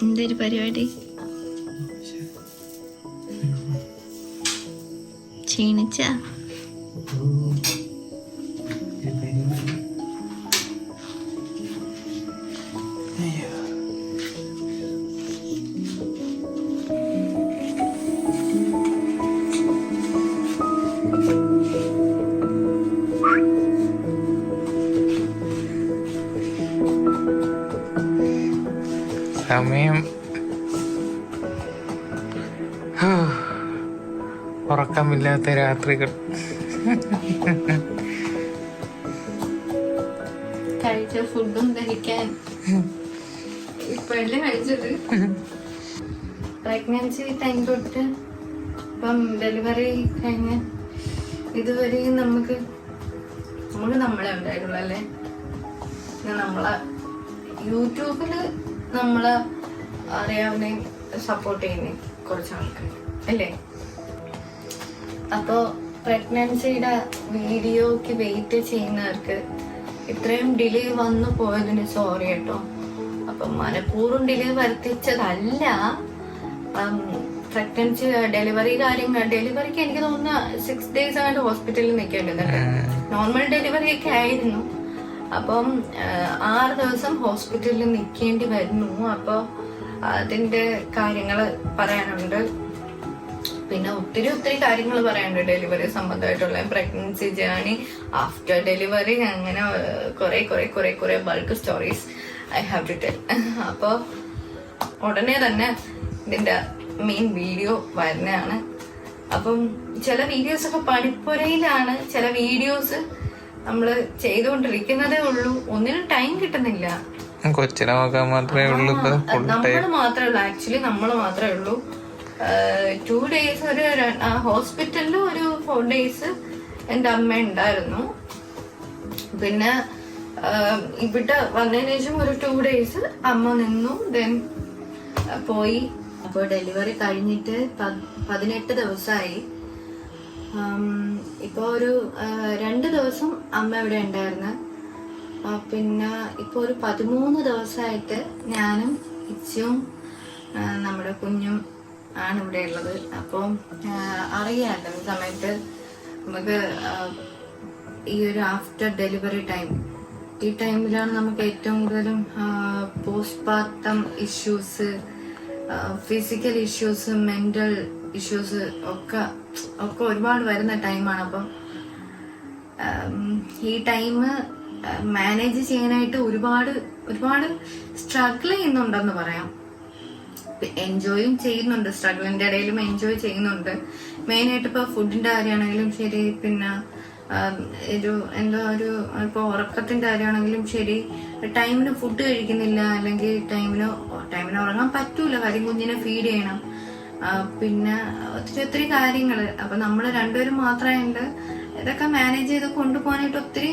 എന്തൊരു പരിപാടി? ക്ഷീണിച്ച സമയം ഉറക്കമില്ലാത്ത രാത്രികൾ. കഴിച്ച ഫുഡും കഴിക്കാൻ ഇപ്പഴല്ലേ കഴിച്ചത്. പ്രഗ്നൻസി ടൈം തൊട്ട് ഇപ്പം ഡെലിവറി കഴിഞ്ഞ് ഇതുവരെ നമുക്ക് നമ്മളെ ഉണ്ടായിട്ടുള്ളൂ അല്ലേ. നമ്മളെ യൂട്യൂബില് നമ്മളെ അറിയാവുന്ന സപ്പോർട്ട് ചെയ്യുന്ന കുറച്ച് ആൾക്കാർ അല്ലേ. അപ്പോൾ പ്രഗ്നൻസിയുടെ വീഡിയോക്ക് വെയിറ്റ് ചെയ്യുന്നവർക്ക് ഇത്രയും ഡിലേ വന്നു പോയതിന് സോറി കേട്ടോ. അപ്പം മനഃപൂർവ്വം ഡിലേ വരുത്തിച്ചതല്ല. പ്രഗ്നൻസി ഡെലിവറിക്ക് എനിക്ക് തോന്നുന്ന 6 days ആയിട്ട് ഹോസ്പിറ്റലിൽ നിൽക്കേണ്ടത്. നോർമൽ ഡെലിവറി ഒക്കെ ആയിരുന്നു. അപ്പം 6 ദിവസം ഹോസ്പിറ്റലിൽ നിൽക്കേണ്ടി വരുന്നു. അപ്പോൾ അതിന്റെ കാര്യങ്ങൾ പറയാനുണ്ട്. പിന്നെ ഒത്തിരി കാര്യങ്ങൾ പറയാനുണ്ട് ഡെലിവറി സംബന്ധമായിട്ടുള്ള, പ്രഗ്നൻസി ജേർണി, ആഫ്റ്റർ ഡെലിവറി, അങ്ങനെ കുറെ bulk stories I have to tell. അപ്പോൾ ഉടനെ തന്നെ ഇതിന്റെ മെയിൻ വീഡിയോ വരുന്നതാണ്. അപ്പം ചില വീഡിയോസ് ഒക്കെ പണിപ്പുരയിലാണ്, ചില വീഡിയോസ് നമ്മള് ചെയ്തുകൊണ്ടിരിക്കുന്നതേ ഉള്ളൂ. ഒന്നിനും ടൈം കിട്ടുന്നില്ല. കൊച്ചിനെ നോക്കാൻ മാത്രമേ ഉള്ളൂ. നമ്മള് മാത്രമേ ഉള്ളൂ, ആക്ച്വലി നമ്മള് മാത്രമേ ഉള്ളൂ. 2 days ഒരു ഹോസ്പിറ്റലിൽ ഒരു 4 days എന്റെ അമ്മ ഉണ്ടായിരുന്നു. പിന്നെ ഇവിടെ വന്നതിന് ശേഷം ഒരു 2 days അമ്മ നിന്നു, ദെൻ പോയി. അപ്പോൾ ഡെലിവറി കഴിഞ്ഞിട്ട് 18 ദിവസമായി. ഇപ്പൊ ഒരു 2 ദിവസം അമ്മ ഇവിടെ ഉണ്ടായിരുന്നു. പിന്നെ ഇപ്പൊ ഒരു 13 ദിവസമായിട്ട് ഞാനും ഇച്ചും നമ്മുടെ കുഞ്ഞും ആണ് ഇവിടെ ഉള്ളത്. അപ്പം അറിയാമല്ലോ ഈ സമയത്ത് നമുക്ക് ഈ ഒരു ആഫ്റ്റർ ഡെലിവറി ടൈം, ഈ ടൈമിലാണ് നമുക്ക് ഏറ്റവും കൂടുതലും postpartum issues, physical issues, mental issues ഒക്കെ ഒരുപാട് വരുന്ന ടൈമാണ്. അപ്പം ഈ ടൈം മാനേജ് ചെയ്യാനായിട്ട് ഒരുപാട് സ്ട്രഗിൾ ചെയ്യുന്നുണ്ടെന്ന് പറയാം. എൻജോയും ചെയ്യുന്നുണ്ട്, സ്ട്രഗിളിന്റെ ഇടയിലും എൻജോയ് ചെയ്യുന്നുണ്ട്. മെയിനായിട്ട് ഇപ്പൊ ഫുഡിന്റെ കാര്യമാണെങ്കിലും ശരി, പിന്നെ ഇപ്പൊ ഉറക്കത്തിന്റെ കാര്യമാണെങ്കിലും ശരി, ടൈമിന് ഫുഡ് കഴിക്കുന്നില്ല, അല്ലെങ്കിൽ ടൈമിന് ഉറങ്ങാൻ പറ്റൂല, കാര്യം കുഞ്ഞിനെ ഫീഡ് ചെയ്യണം. പിന്നെ ഒത്തിരി കാര്യങ്ങള്. അപ്പൊ നമ്മള് രണ്ടുപേരും മാത്രമായിട്ട് ഇതൊക്കെ മാനേജ് ചെയ്ത് കൊണ്ടുപോകാനായിട്ട് ഒത്തിരി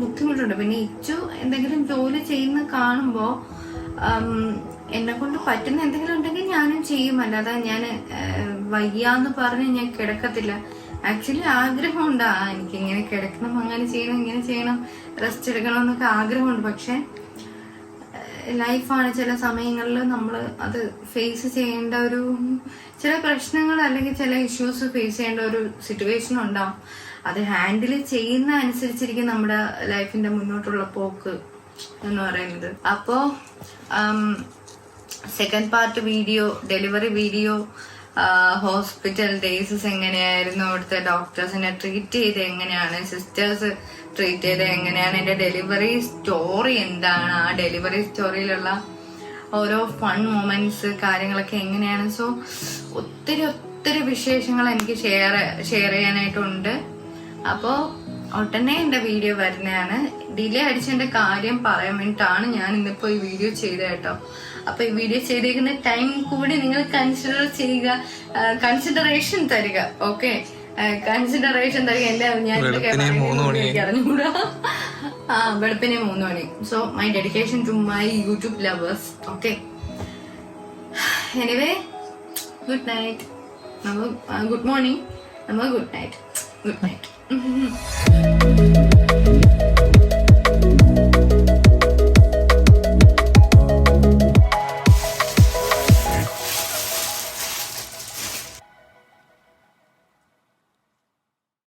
ബുദ്ധിമുട്ടുണ്ട്. പിന്നെ ഇച്ചു എന്തെങ്കിലും ജോലി ചെയ്യുന്ന കാണുമ്പോ എന്നെ കൊണ്ട് പറ്റുന്ന എന്തെങ്കിലും ഉണ്ടെങ്കിൽ ഞാനും ചെയ്യും. അല്ലാതെ ഞാൻ വയ്യാന്ന് പറഞ്ഞ് ഞാൻ കിടക്കത്തില്ല. ആക്ച്വലി ആഗ്രഹമുണ്ട്, എനിക്ക് ഇങ്ങനെ കിടക്കണം, അങ്ങനെ ചെയ്യണം, ഇങ്ങനെ ചെയ്യണം, റെസ്റ്റ് എടുക്കണം എന്നൊക്കെ ആഗ്രഹമുണ്ട്. പക്ഷെ ലൈഫാണ്, ചില സമയങ്ങളിൽ നമ്മൾ അത് ഫേസ് ചെയ്യേണ്ട ഒരു ചില പ്രശ്നങ്ങൾ അല്ലെങ്കിൽ ചില ഇഷ്യൂസ് ഫേസ് ചെയ്യേണ്ട ഒരു സിറ്റുവേഷൻ ഉണ്ടാവും. അത് ഹാൻഡിൽ ചെയ്യുന്ന അനുസരിച്ചിരിക്കും നമ്മുടെ ലൈഫിന്റെ മുന്നോട്ടുള്ള പോക്ക്. എന്ന് പറയുന്നത്. അപ്പോ second part video, delivery video, hospital days എങ്ങനെയായിരുന്നു, അവിടുത്തെ ഡോക്ടേഴ്സിനെ ട്രീറ്റ് ചെയ്ത് എങ്ങനെയാണ്, സിസ്റ്റേഴ്സ് ട്രീറ്റ് ചെയ്ത് എങ്ങനെയാണ്, എന്റെ ഡെലിവറി സ്റ്റോറി എന്താണ്, ആ ഡെലിവറി സ്റ്റോറിയിലുള്ള ഓരോ ഫൺ മൊമെന്റ്സ് കാര്യങ്ങളൊക്കെ എങ്ങനെയാണ്. സോ ഒത്തിരി വിശേഷങ്ങൾ എനിക്ക് ഷെയർ ചെയ്യാനായിട്ടുണ്ട്. അപ്പോൾ ഉടനെ എന്റെ വീഡിയോ വരുന്നതാണ്. ഡിലേ അടിച്ചതിന്റെ കാര്യം പറയാൻ വേണ്ടിയിട്ടാണ് ഞാൻ ഇന്നിപ്പോ ഈ വീഡിയോ ചെയ്തത് കേട്ടോ. അപ്പൊ ഈ വീഡിയോ ചെയ്തേക്കുന്ന ടൈം കൂടി നിങ്ങൾ കൺസിഡർ ചെയ്യുക, കൺസിഡറേഷൻ തരിക. ഓക്കെ, കൺസിഡറേഷൻ തരിക. എന്റെ ഞാൻ അറിഞ്ഞുകൂടാ. വെളുപ്പിനെ 3 മണി. So my dedication to my YouTube lovers. Okay, anyway good night. Good morning, good night.